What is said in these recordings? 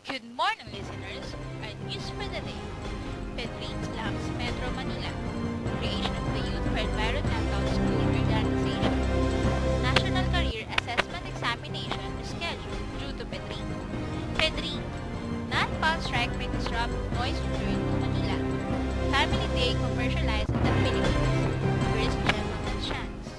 Good morning, listeners. Our news for the day. Pedrin slams Metro Manila. Creation of the Youth for Environmental School Organization. National Career Assessment Examination scheduled due to Pedrin. Pedrin. Non-pulse strike may disrupt noise return to Manila. Family Day commercialized in the Philippines. First gentleman's chance.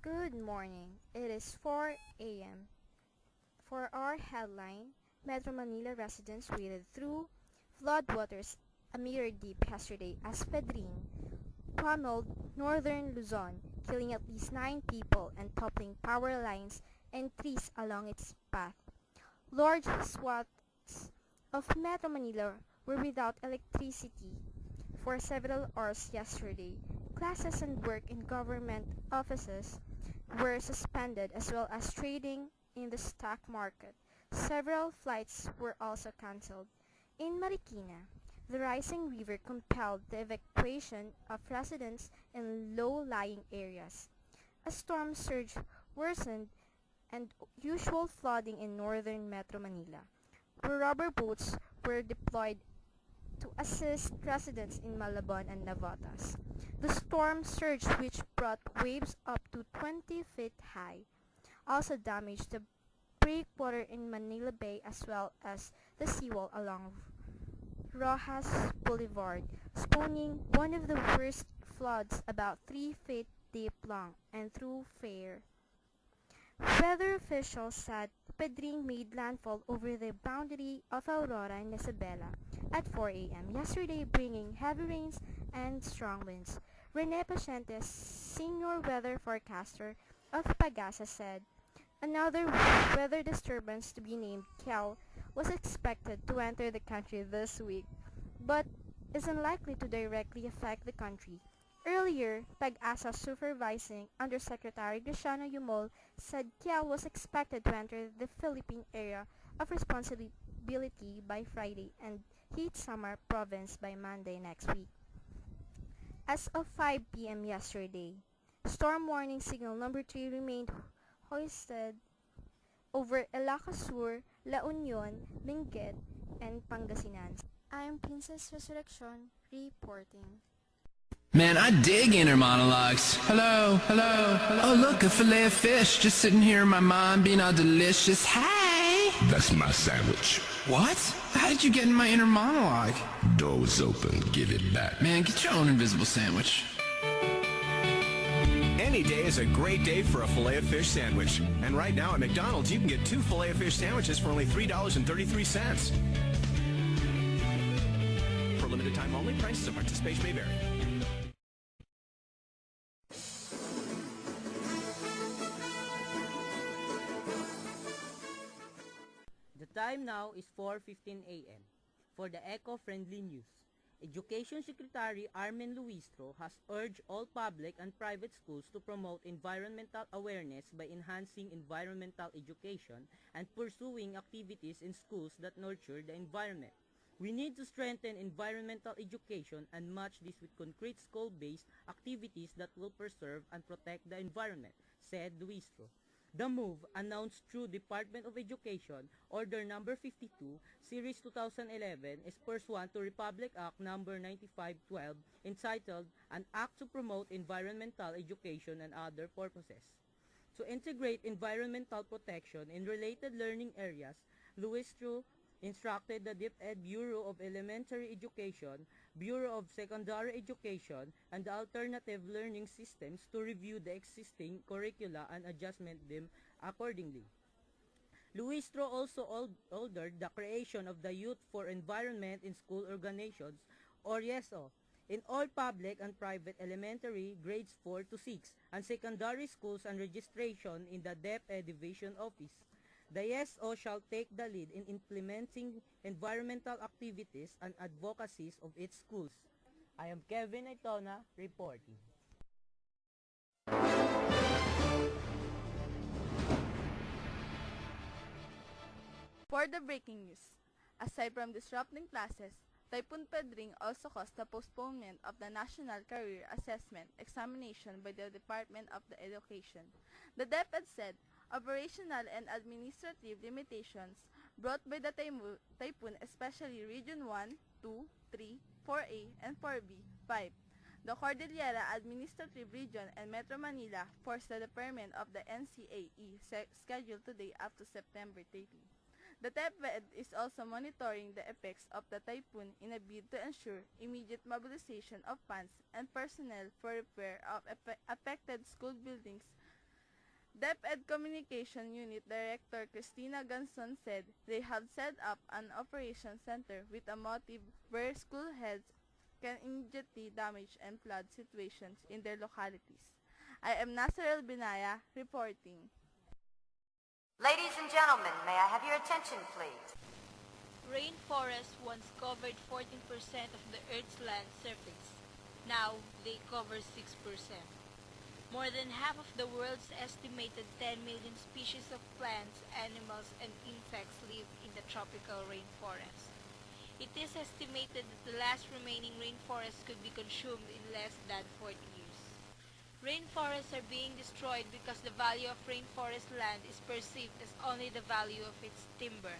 Good morning. It is 4 a.m. For our headline, Metro Manila residents waded through floodwaters a meter deep yesterday as Pedrin pummeled northern Luzon, killing at least 9 people and toppling power lines and trees along its path. Large swaths of Metro Manila were without electricity for several hours yesterday. Classes and work in government offices were suspended as well as trading in the stock market. Several flights were also cancelled. In Marikina, the rising river compelled the evacuation of residents in low-lying areas. A storm surge worsened and usual flooding in northern Metro Manila, where rubber boats were deployed to assist residents in Malabon and Navotas. The storm surge, which brought waves up to 20 feet high, also damaged the breakwater in Manila Bay as well as the seawall along Rojas Boulevard, spawning one of the worst floods about 3 feet deep long and through fair. Weather officials said Pedrin made landfall over the boundary of Aurora and Isabela at 4 a.m. yesterday, bringing heavy rains and strong winds. Rene Paciente, senior weather forecaster of Pagasa, said another weather disturbance to be named Kel was expected to enter the country this week, but is unlikely to directly affect the country. Earlier, Pag-asa Supervising Undersecretary Graciano Yumol said Kel was expected to enter the Philippine area of responsibility by Friday and hit Samar province by Monday next week. As of 5 p.m. yesterday, storm warning signal number 3 remained hoisted over Ilocos Sur, La Union, Benguet, and Pangasinan. I am Princess Resurreccion reporting. Man, I dig inner monologues. Hello, hello, hello. Oh, look, a fillet of fish just sitting here in my mind being all delicious. Hey! That's my sandwich. What? How did you get in my inner monologue? Door was open. Give it back. Man, get your own invisible sandwich. Any day is a great day for a filet of fish sandwich. And right now at McDonald's, you can get 2 filet of fish sandwiches for only $3.33. For limited time only, prices of participation may vary. The time now is 4:15 a.m. For the eco-friendly news. Education Secretary Armen Luistro has urged all public and private schools to promote environmental awareness by enhancing environmental education and pursuing activities in schools that nurture the environment. We need to strengthen environmental education and match this with concrete school-based activities that will preserve and protect the environment, said Luistro. The move, announced through Department of Education Order No. 52, Series 2011, is pursuant to Republic Act No. 9512, entitled An Act to Promote Environmental Education and Other Purposes. To integrate environmental protection in related learning areas, Luistro instructed the DepEd Bureau of Elementary Education, Bureau of Secondary Education, and the Alternative Learning Systems to review the existing curricula and adjustment them accordingly. Luistro also ordered the creation of the Youth for Environment in School Organizations, or YESO, in all public and private elementary grades 4 to 6 and secondary schools and registration in the DepEd Division Office. The YESO shall take the lead in implementing environmental activities and advocacies of its schools. I am Kevin Aytona reporting. For the breaking news, aside from disrupting classes, Typhoon Pedring also caused the postponement of the National Career Assessment examination by the Department of Education. The DepEd said operational and administrative limitations brought by the typhoon, especially Region 1, 2, 3, 4A, and 4B, 5. The Cordillera Administrative Region and Metro Manila forced the deferment of the NCAE scheduled today up to September 30. The DepEd is also monitoring the effects of the typhoon in a bid to ensure immediate mobilization of funds and personnel for repair of affected school buildings. DepEd Communication Unit Director Cristina Ganson said they have set up an operation center with a motive where school heads can immediately damage and flood situations in their localities. I am Nazarel Binaya reporting. Ladies and gentlemen, may I have your attention, please? Rainforests once covered 14% of the Earth's land surface. Now, they cover 6%. More than half of the world's estimated 10 million species of plants, animals, and insects live in the tropical rainforest. It is estimated that the last remaining rainforest could be consumed in less than 40 years. Rainforests are being destroyed because the value of rainforest land is perceived as only the value of its timber.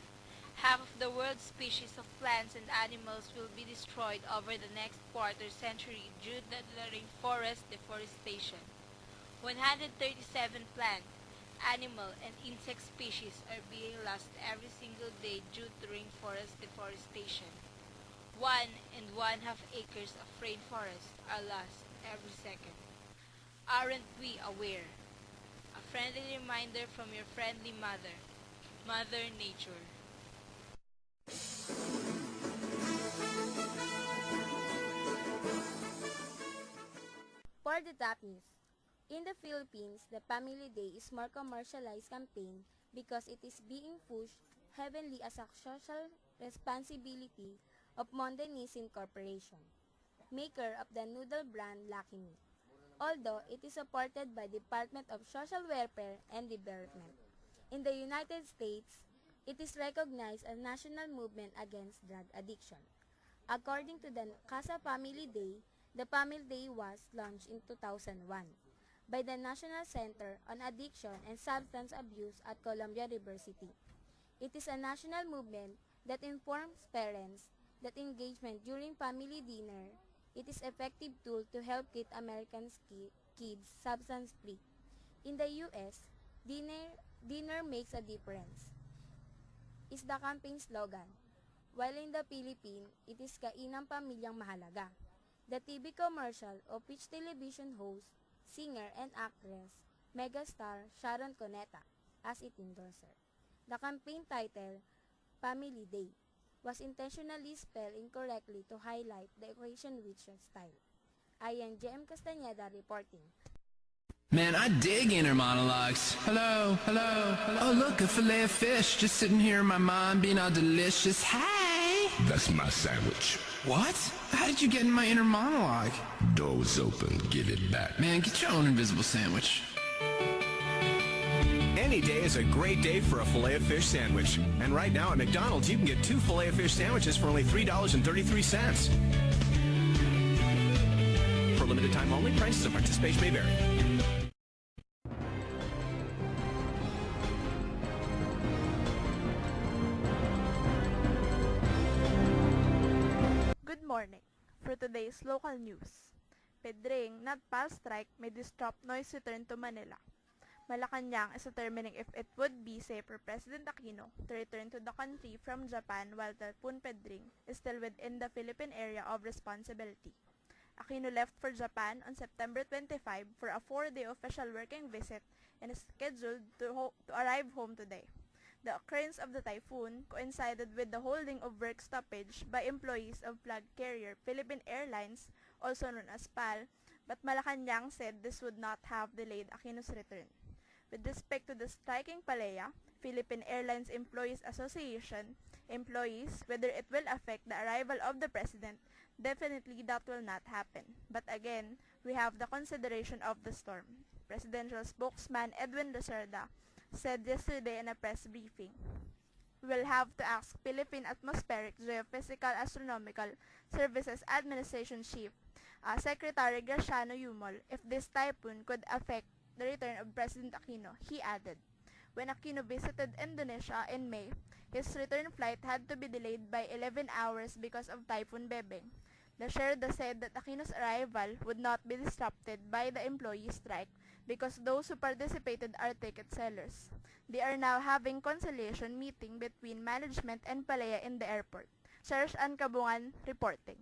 Half of the world's species of plants and animals will be destroyed over the next quarter century due to the rainforest deforestation. 137 plant, animal, and insect species are being lost every single day due to rainforest deforestation. 1.5 acres of rainforest are lost every second. Aren't we aware? A friendly reminder from your friendly mother, Mother Nature. For the top news, in the Philippines, the Family Day is more commercialized campaign because it is being pushed heavily as a social responsibility of Mondanese Corporation, maker of the noodle brand Lucky Me, although it is supported by Department of Social Welfare and Development. In the United States, it is recognized as a national movement against drug addiction. According to the Casa Family Day, the Family Day was launched in 2001 by the National Center on Addiction and Substance Abuse at Columbia University. It is a national movement that informs parents that engagement during family dinner it is effective tool to help keep American kids substance-free. In the U.S., dinner makes a difference is the campaign slogan, while in the Philippines, it is kainang pamilyang mahalaga. The TV commercial of which television host, singer and actress, megastar Sharon Cuneta as its endorser. The campaign title, Family Day, was intentionally spelled incorrectly to highlight the occasion with style. I am Castañeda reporting. Man, I dig inner monologues. Hello, hello, hello. Oh, look, a fillet of fish just sitting here in my mind being all delicious. Hey! That's my sandwich. What? How did you get in my inner monologue? Door was open. Give it back. Man, get your own invisible sandwich. Any day is a great day for a filet of fish sandwich. And right now at McDonald's, you can get 2 filet of fish sandwiches for only $3.33. For limited time only, prices of participation may vary. Good morning. For today's local news, Pedring, not past strike, may disrupt noise return to Manila. Malacanang is determining if it would be safe for President Aquino to return to the country from Japan while Typhoon Pedring is still within the Philippine area of responsibility. Aquino left for Japan on September 25 for a 4-day official working visit and is scheduled to arrive home today. The occurrence of the typhoon coincided with the holding of work stoppage by employees of flag carrier Philippine Airlines, also known as PAL, but Malacanang said this would not have delayed Aquino's return. With respect to the striking PALEA, Philippine Airlines Employees Association, employees, whether it will affect the arrival of the President, definitely that will not happen. But again, we have the consideration of the storm. Presidential spokesman Edwin Reserda said yesterday in a press briefing. we will have to ask Philippine Atmospheric Geophysical Astronomical Services Administration Chief Secretary Graciano Yumol if this typhoon could affect the return of President Aquino, he added. When Aquino visited Indonesia in May, his return flight had to be delayed by 11 hours because of Typhoon Bebeng. The Sherda said that Aquino's arrival would not be disrupted by the employee strike because those who participated are ticket sellers. They are now having conciliation meeting between management and Palaya in the airport. Cherish and Cabungan reporting.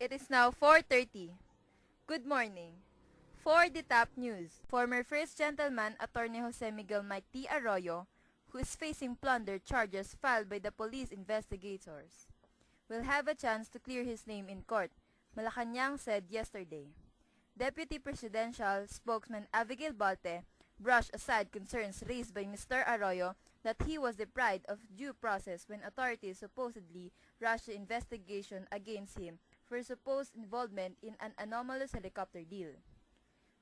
It is now 4:30. Good morning. For the top news, former First Gentleman Attorney Jose Miguel Mike T. Arroyo, who is facing plunder charges filed by the police investigators, will have a chance to clear his name in court, Malacanang said yesterday. Deputy Presidential Spokesman Abigail brushed aside concerns raised by Mr. Arroyo that he was deprived of due process when authorities supposedly rushed the investigation against him for supposed involvement in an anomalous helicopter deal.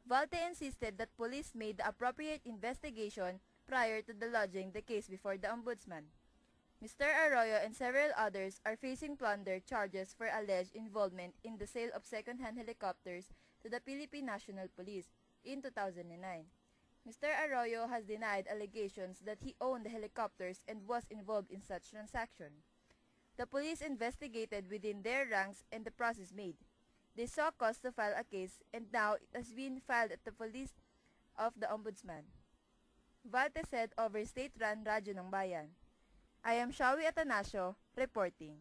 Valte insisted that police made the appropriate investigation prior to lodging the case before the ombudsman. Mr. Arroyo and several others are facing plunder charges for alleged involvement in the sale of second-hand helicopters to the Philippine National Police in 2009. Mr. Arroyo has denied allegations that he owned the helicopters and was involved in such transaction. The police investigated within their ranks and the process made. They saw cause to file a case and now it has been filed at the police of the ombudsman. Valte said over state-run Radyo ng Bayan. I am Shawie Atanacio, reporting.